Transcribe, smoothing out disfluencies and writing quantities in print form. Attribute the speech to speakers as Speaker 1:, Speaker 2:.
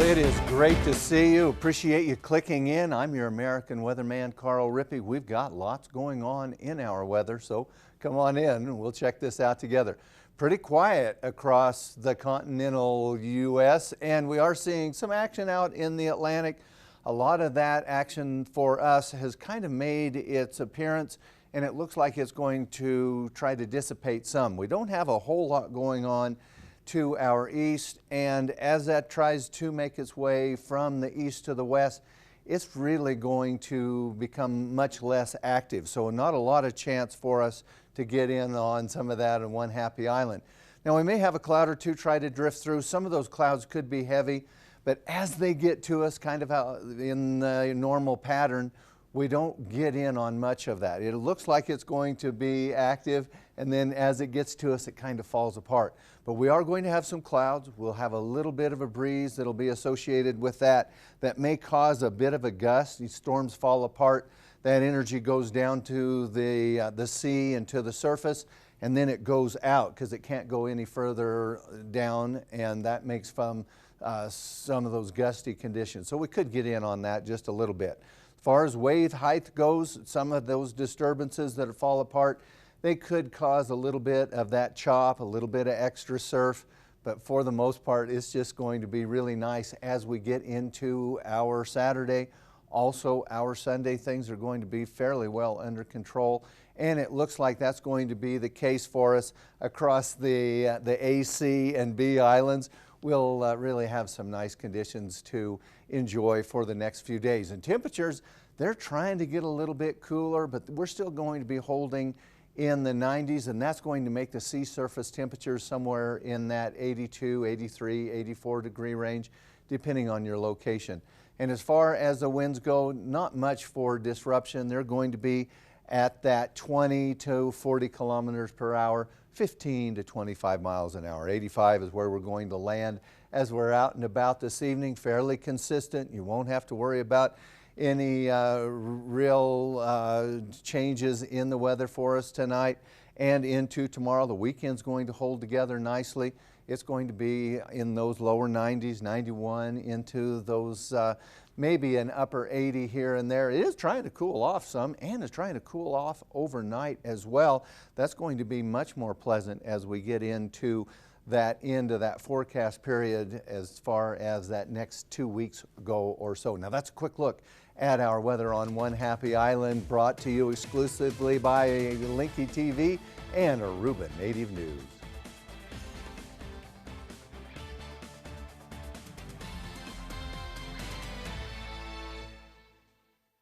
Speaker 1: Well, it is great to see you. Appreciate you clicking in. I'm your American weatherman, Carl Rippy. We've got lots going on in our weather, so come on in and we'll check this out together. Pretty quiet across the continental U.S., and we are seeing some action out in the Atlantic. A lot of that action for us has kind of made its appearance, and it looks like it's going to try to dissipate some. We don't have a whole lot going on to our east, and as that tries to make its way from the east to the west, it's really going to become much less active. So not a lot of chance for us to get in on some of that in one happy island. Now we may have a cloud or two try to drift through. Some of those clouds could be heavy, but as they get to us kind of out in the normal pattern, we don't get in on much of that. It looks like it's going to be active, and then as it gets to us, it kind of falls apart. But we are going to have some clouds. We'll have a little bit of a breeze that'll be associated with that may cause a bit of a gust. These storms fall apart. That energy goes down to the sea and to the surface, and then it goes out because it can't go any further down, and that makes some of those gusty conditions. So we could get in on that just a little bit. As far as wave height goes, some of those disturbances that fall apart, they could cause a little bit of that chop, a little bit of extra surf, but for the most part, it's just going to be really nice as we get into our Saturday. Also, our Sunday, things are going to be fairly well under control, and it looks like that's going to be the case for us across the A, C, and B islands. We'll really have some nice conditions to enjoy for the next few days. And temperatures, they're trying to get a little bit cooler, but we're still going to be holding in the 90s, and that's going to make the sea surface temperatures somewhere in that 82, 83, 84 degree range, depending on your location. And as far as the winds go, not much for disruption. They're going to be at that 20 to 40 kilometers per hour, 15 to 25 miles an hour. 85 is where we're going to land as we're out and about this evening. Fairly consistent. You won't have to worry about any real changes in the weather for us tonight and into tomorrow. The weekend's going to hold together nicely. It's going to be in those lower 90s, 91, into those maybe an upper 80 here and there. It is trying to cool off some, and it's trying to cool off overnight as well. That's going to be much more pleasant as we get into that end of that forecast period as far as that next 2 weeks go or so. Now that's a quick look at our weather on One Happy Island, brought to you exclusively by Linky TV and Aruba Native News.